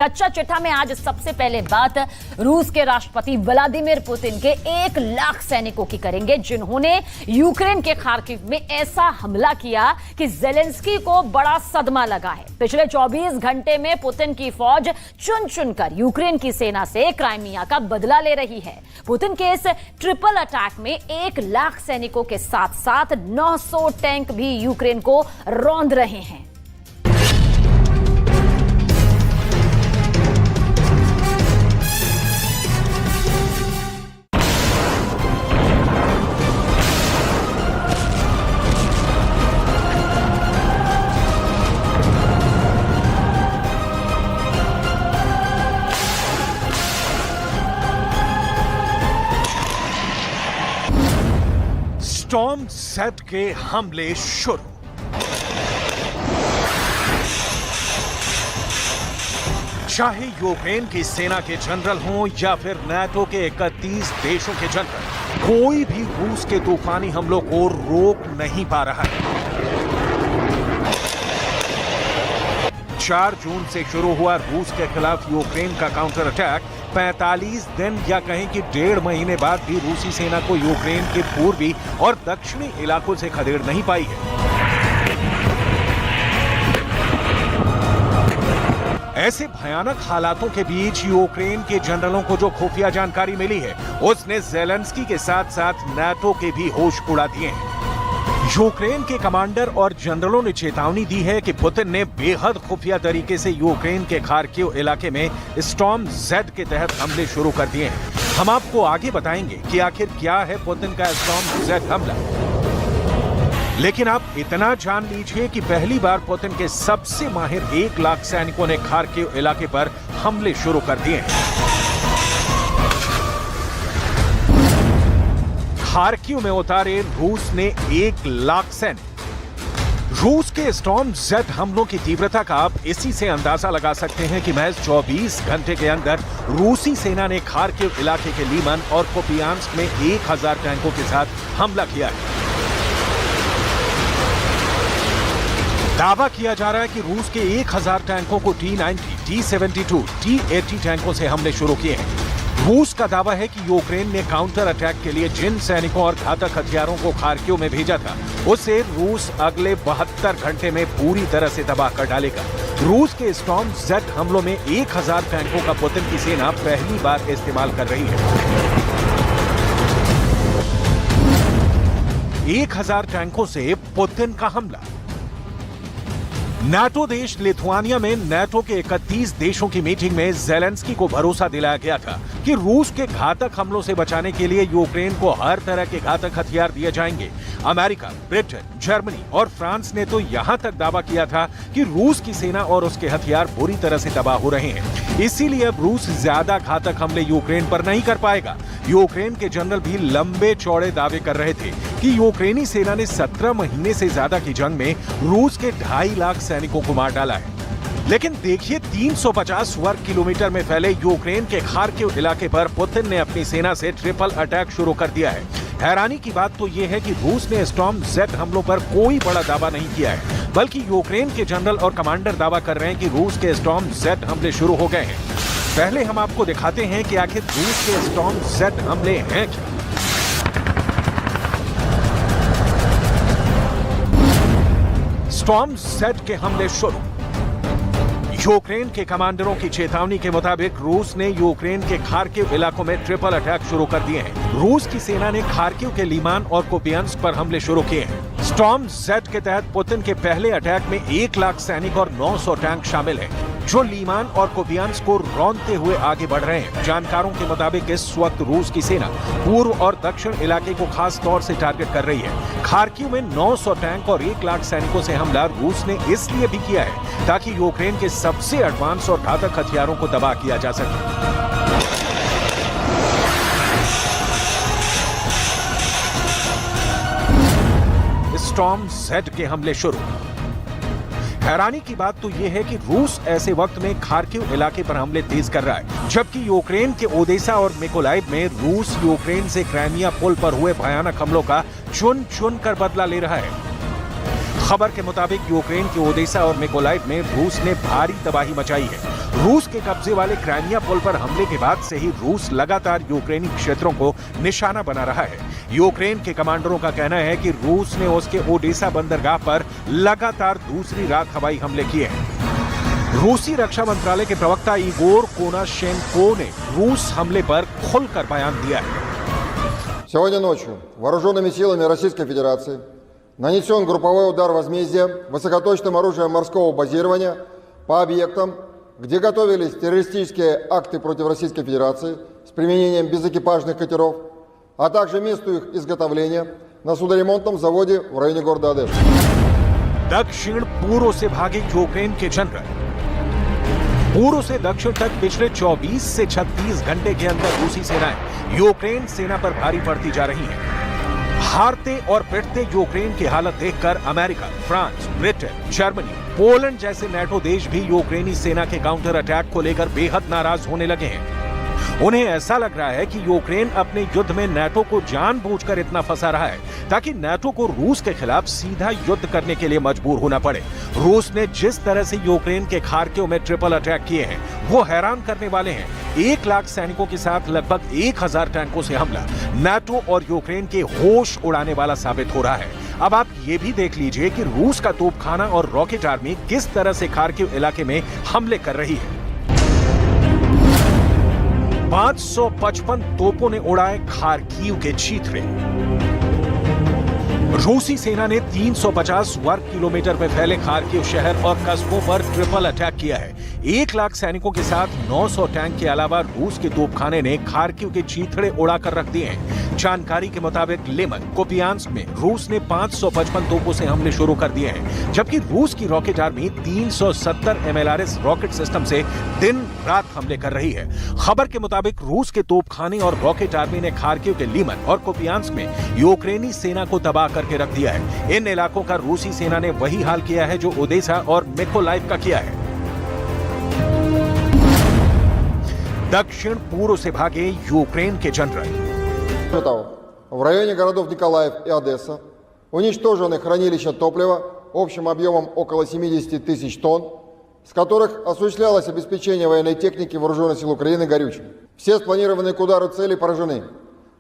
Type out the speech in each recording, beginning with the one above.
कच्चा चिट्ठा में आज सबसे पहले बात रूस के राष्ट्रपति व्लादिमीर पुतिन के 1 लाख सैनिकों की करेंगे, जिन्होंने यूक्रेन के खार्किव में ऐसा हमला किया कि ज़ेलेंस्की को बड़ा सदमा लगा है। पिछले 24 घंटे में पुतिन की फौज चुन चुनकर यूक्रेन की सेना से क्राइमिया का बदला ले रही है। पुतिन के इस ट्रिपल अटैक में 1 लाख सैनिकों के साथ साथ 900 टैंक भी यूक्रेन को रौंद रहे हैं। स्टॉर्म ज़ेड के हमले शुरू। चाहे यूक्रेन की सेना के जनरल हों या फिर नाटो के 31 देशों के जनरल, कोई भी रूस के तूफानी हमलों को रोक नहीं पा रहा है। 4 जून से शुरू हुआ रूस के खिलाफ यूक्रेन का काउंटर अटैक 45 दिन या कहें कि 1.5 महीने बाद भी रूसी सेना को यूक्रेन के पूर्वी और दक्षिणी इलाकों से खदेड़ नहीं पाई है। ऐसे भयानक हालातों के बीच यूक्रेन के जनरलों को जो खुफिया जानकारी मिली है, उसने ज़ेलेंस्की के साथ साथ नाटो के भी होश उड़ा दिए हैं। यूक्रेन के कमांडर और जनरलों ने चेतावनी दी है कि पुतिन ने बेहद खुफिया तरीके से यूक्रेन के खार्किव इलाके में स्टॉर्म ज़ेड के तहत हमले शुरू कर दिए हैं। हम आपको आगे बताएंगे कि आखिर क्या है पुतिन का स्टॉर्म ज़ेड हमला। लेकिन आप इतना जान लीजिए कि पहली बार पुतिन के सबसे माहिर 1 लाख सैनिकों ने खार्किव इलाके पर हमले शुरू कर दिए हैं। खार्किव में उतारे रूस ने 1 लाख सैनिक। रूस के स्टॉर्म ज़ेड हमलों की तीव्रता का आप इसी से अंदाजा लगा सकते हैं कि महज 24 घंटे के अंदर रूसी सेना ने खार्किव इलाके के लीमन और कुपियांस्क में 1000 टैंकों के साथ हमला किया है। दावा किया जा रहा है कि रूस के 1000 टैंकों को T-90, T-72, T-80 टैंकों से हमले शुरू किए हैं। रूस का दावा है कि यूक्रेन ने काउंटर अटैक के लिए जिन सैनिकों और घातक हथियारों को खार्किव में भेजा था, उसे रूस अगले 72 घंटे में पूरी तरह से तबाह कर डालेगा। रूस के स्टॉर्म ज़ेड हमलों में 1000 टैंकों का पुतिन की सेना पहली बार इस्तेमाल कर रही है। 1000 टैंकों से पुतिन का हमला। नाटो देश लिथुआनिया में नाटो के 31 देशों की मीटिंग में ज़ेलेंस्की को भरोसा दिलाया गया था कि रूस के घातक हमलों से बचाने के लिए यूक्रेन को हर तरह के घातक हथियार दिए जाएंगे। अमेरिका, ब्रिटेन, जर्मनी और फ्रांस ने तो यहां तक दावा किया था कि रूस की सेना और उसके हथियार बुरी तरह से तबाह हो रहे हैं। इसीलिए अब रूस ज्यादा घातक हमले यूक्रेन पर नहीं कर पाएगा। यूक्रेन के जनरल भी लंबे चौड़े दावे कर रहे थे कि यूक्रेनी सेना ने 17 महीने से ज्यादा की जंग में रूस के 2.5 लाख सैनिकों को मार डाला है। लेकिन देखिए, 350 वर्ग किलोमीटर में फैले यूक्रेन के खार्किव इलाके पर पुतिन ने अपनी सेना से ट्रिपल अटैक शुरू कर दिया है। हैरानी की बात तो यह है कि रूस ने स्टॉर्म ज़ेड हमलों पर कोई बड़ा दावा नहीं किया है, बल्कि यूक्रेन के जनरल और कमांडर दावा कर रहे हैं कि रूस के स्टॉर्म ज़ेड हमले शुरू हो गए हैं। पहले हम आपको दिखाते हैं कि आखिर रूस के स्टॉर्म ज़ेड हमले हैं क्या। स्टॉर्म ज़ेड के हमले शुरू। यूक्रेन के कमांडरों की चेतावनी के मुताबिक रूस ने यूक्रेन के खार्किव इलाकों में ट्रिपल अटैक शुरू कर दिए हैं। रूस की सेना ने खार्किव के लीमान और कुपियांस्क पर हमले शुरू किए हैं। स्टॉर्म ज़ेड के तहत पुतिन के पहले अटैक में 1 लाख सैनिक और 900 टैंक शामिल हैं, जो लीमान और कुपियांस्क को रौंदते हुए आगे बढ़ रहे हैं। जानकारों के मुताबिक इस वक्त रूस की सेना पूर्व और दक्षिण इलाके को खास तौर से टारगेट कर रही है। खार्किव में 900 टैंक और 1 लाख सैनिकों से हमला रूस ने इसलिए भी किया है ताकि यूक्रेन के सबसे एडवांस और घातक हथियारों को तबाह किया जा सके। स्टॉर्म ज़ेड के हमले शुरू। हैरानी की बात तो यह है कि रूस ऐसे वक्त में खार्किव इलाके पर हमले तेज कर रहा है, जबकि यूक्रेन के ओडेसा और मिकोलाइव में रूस यूक्रेन से क्राइमिया पुल पर हुए भयानक हमलों का चुन चुन कर बदला ले रहा है। खबर के मुताबिक यूक्रेन के ओडेसा और मिकोलाइव में रूस ने भारी तबाही मचाई है। रूस के कब्जे वाले क्राइमिया पुल पर हमले के बाद से ही रूस लगातार यूक्रेनी क्षेत्रों को निशाना बना रहा है। यूक्रेन के कमांडरों का कहना है कि रूस ने उसके ओडेसा बंदरगाह पर लगातार दूसरी रात हवाई हमले किए हैं। रूसी रक्षा मंत्रालय के प्रवक्ता इगोर कोनाशेंको ने रूस हमले पर खुलकर बयान दिया है। Сегодня ночью вооруженными силами Российской Федерации нанесен групповой удар возмездия высокоточным оружием морского базирования по объектам, где готовились террористические акты против Российской Федерации с применением безэкипажных катеров, а также месту их изготовления на судоремонтном заводе в районе города Одесса. दक्षिण पूर्व से भागे यूक्रेन के जनरल। पूर्व से दक्षिण तक पिछले 24 से 36 घंटे के अंदर रूसी सेनाएं यूक्रेन सेना पर भारी पड़ती जा रही हैं। हारते और पिटते यूक्रेन की हालत देखकर America, France, Britain, Germany, Poland जैसे नेटो देश भी यूक्रेनी सेना के काउंटर अटैक को लेकर बेहद नाराज होने लगे हैं। उन्हें ऐसा लग रहा है कि यूक्रेन अपने युद्ध में नेटो को जानबूझकर इतना फंसा रहा है ताकि नेटो को रूस के खिलाफ सीधा युद्ध करने के लिए मजबूर होना पड़े। रूस ने जिस तरह से यूक्रेन के खार्किव में ट्रिपल अटैक किए हैं वो हैरान करने वाले हैं। 1 लाख सैनिकों के साथ लगभग 1000 टैंकों से हमला नेटो और यूक्रेन के होश उड़ाने वाला साबित हो रहा है। अब आप ये भी देख लीजिए कि रूस का तोपखाना और रॉकेट आर्मी किस तरह से खार्किव इलाके में हमले कर रही है। 555 तोपों ने उड़ाए खार्किव के चीथड़े। रूसी सेना ने 350 वर्ग किलोमीटर में फैले खार्किव शहर और कस्बों पर ट्रिपल अटैक किया है। 1 लाख सैनिकों के साथ 900 टैंक के अलावा रूस के तोपखाने ने खार्किव के चीथड़े उड़ाकर रख दिए हैं। जानकारी के मुताबिक लिमन, कुपियांस्क में रूस ने 555 तोपों से हमले शुरू कर दिए हैं, जबकि रूस की rocket army 370 MLRS rocket system से दिन रात हमले कर रही है। खबर के मुताबिक रूस के तोपखाने और रॉकेट आर्मी ने खार्किव के लिमन और कुपियांस्क में यूक्रेनी सेना को तबाह करके रख दिया है। इन इलाकों का रूसी सेना ने वही हाल किया है जो ओडेसा और मिकोलाइव का किया है। दक्षिण पूर्व से भागे यूक्रेन के जनरल। В районе городов Николаев и Одесса уничтожены хранилища топлива общим объемом около 70 тысяч тонн, с которых осуществлялось обеспечение военной техники вооруженных сил Украины горючим. Все спланированные к удару цели поражены.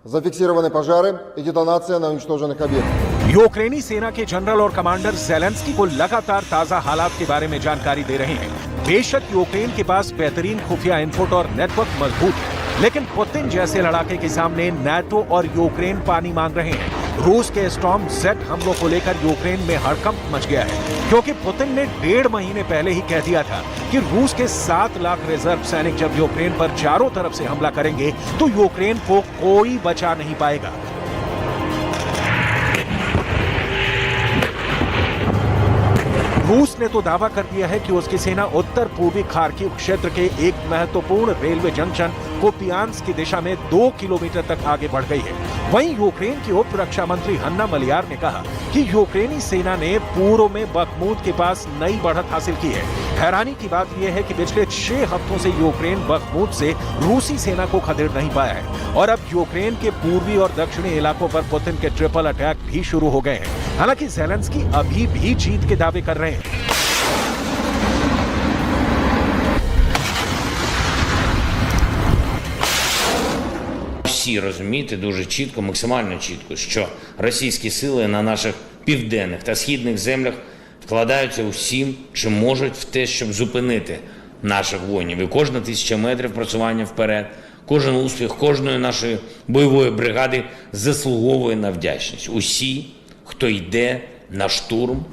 Зафиксированы пожары и детонация на уничтоженных объектах. यूक्रेनी सेना के जनरल और कमांडर ज़ेलेंस्की को लगातार ताजा हालात के बारे में जानकारी दे रहे हैं। बेशक यूक्रेन के पास बेहतरीन खुफिया इनपुट और नेटवर्क मजबूत है, लेकिन पुतिन जैसे लड़ाके के सामने नाटो और यूक्रेन पानी मांग रहे हैं। रूस के स्टॉर्म जेड हमलों को लेकर यूक्रेन में हड़कंप मच गया है, क्योंकि पुतिन ने 1.5 महीने पहले ही कह दिया था कि रूस के 7 लाख रिजर्व सैनिक जब यूक्रेन पर चारों तरफ से हमला करेंगे तो यूक्रेन को कोई बचा नहीं पाएगा। रूस ने तो दावा कर दिया है कि उसकी सेना उत्तर पूर्वी खार्किव क्षेत्र के एक महत्वपूर्ण रेलवे जंक्शन कुपियांस्क की दिशा में 2 किलोमीटर तक आगे बढ़ गई है। वहीं यूक्रेन की उप रक्षा मंत्री हन्ना मलियार ने कहा कि यूक्रेनी सेना ने पूर्व में बखमूत के पास नई बढ़त हासिल की है। हैरानी की बात यह है कि पिछले 6 हफ्तों से यूक्रेन बखमूत से रूसी सेना को खदेड़ नहीं पाया है और अब यूक्रेन के पूर्वी और दक्षिणी इलाकों पर पुतिन के ट्रिपल अटैक भी शुरू हो गए हैं। हालांकि ज़ेलेंस्की अभी भी जीत के दावे कर रहे हैं। Всі розуміти дуже чітко, максимально чітко, що російські сили на наших південних та східних землях вкладаються усім, чим можуть в те, щоб зупинити наших воїнів. І кожна 1000 метрів просування вперед, кожен успіх кожної нашої бойової бригади заслуговує на вдячність. Усі, хто йде на штурм.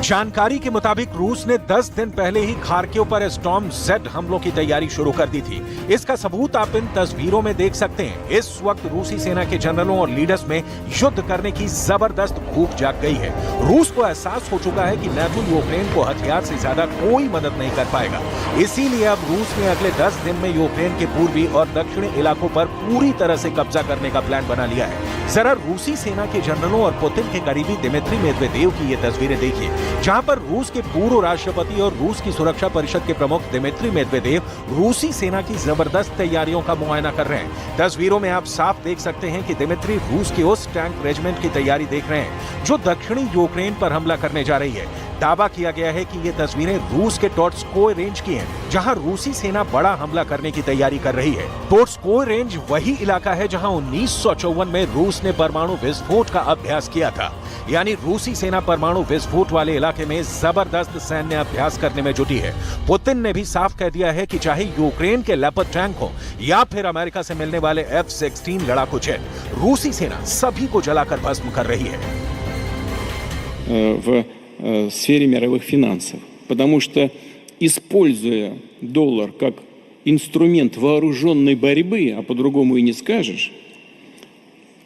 जानकारी के मुताबिक रूस ने 10 दिन पहले ही खार्किव पर स्टॉर्म जेड हमलों की तैयारी शुरू कर दी थी। इसका सबूत आप इन तस्वीरों में देख सकते हैं। इस वक्त रूसी सेना के जनरलों और लीडर्स में युद्ध करने की जबरदस्त भूख जाग गई है। रूस को एहसास हो चुका है कि नाटो यूक्रेन को हथियार से ज्यादा कोई मदद नहीं कर पाएगा। इसीलिए अब रूस ने अगले 10 दिन में यूक्रेन के पूर्वी और दक्षिणी इलाकों पर पूरी तरह से कब्जा करने का प्लान बना लिया है। जरा रूसी सेना के जनरलों और पुतिन के करीबी दिमित्री मेदवेदेव की ये तस्वीरें देखिए, जहां पर रूस के पूर्व राष्ट्रपति और रूस की सुरक्षा परिषद के प्रमुख दिमित्री मेदवेदेव रूसी सेना की जबरदस्त तैयारियों का मुआयना कर रहे हैं। तस्वीरों में आप साफ देख सकते हैं कि दिमित्री रूस के उस टैंक रेजिमेंट की तैयारी देख रहे हैं जो दक्षिणी यूक्रेन पर हमला करने जा रही है। दावा किया गया है कि ये तस्वीरें रूस के टोट्स्कोय रेंज की हैं, जहां रूसी सेना बड़ा हमला करने की तैयारी कर रही है। टोट्स्कोय रेंज वही इलाका है जहां 1954 में रूस ने परमाणु विस्फोट का अभ्यास किया था। यानी रूसी सेना परमाणु विस्फोट वाले इलाके में जबरदस्त सैन्य अभ्यास करने में जुटी है। पुतिन ने भी साफ कह दिया है कि चाहे यूक्रेन के लेपर्ड टैंक हो या फिर अमेरिका से मिलने वाले F-16 लड़ाकू जेट, रूसी सेना सभी को जलाकर भस्म कर रही है। В сфере мировых финансов, потому что, используя доллар как инструмент вооруженной борьбы, а по-другому и не скажешь,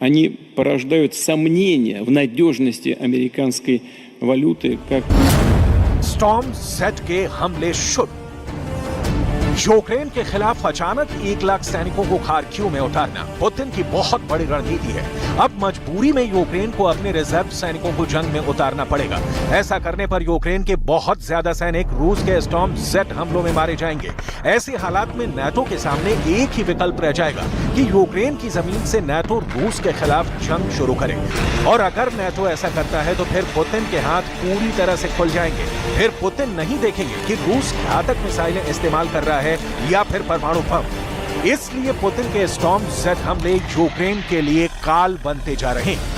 они порождают сомнения в надежности американской валюты как... स्टॉर्म जेट के हमले शुरू। यूक्रेन के खिलाफ अचानक 1 लाख सैनिकों को खार्किव में उतारना पुतिन की बहुत बड़ी रणनीति है। अब मजबूरी में यूक्रेन को अपने रिजर्व सैनिकों को जंग में उतारना पड़ेगा। ऐसा करने पर यूक्रेन के बहुत ज्यादा सैनिक रूस के स्टॉर्म जेट हमलों में मारे जाएंगे। ऐसे हालात में नाटो के सामने एक ही विकल्प रह जाएगा कि यूक्रेन की जमीन से नाटो रूस के खिलाफ जंग शुरू करे। और अगर नाटो ऐसा करता है तो फिर पुतिन के हाथ पूरी तरह से खुल जाएंगे। फिर पुतिन नहीं देखेंगे कि रूस घातक मिसाइलें इस्तेमाल कर रहा है या फिर परमाणु बम। इसलिए पुतिन के स्टॉर्म जेट हमले यूक्रेन के लिए काल बनते जा रहे हैं।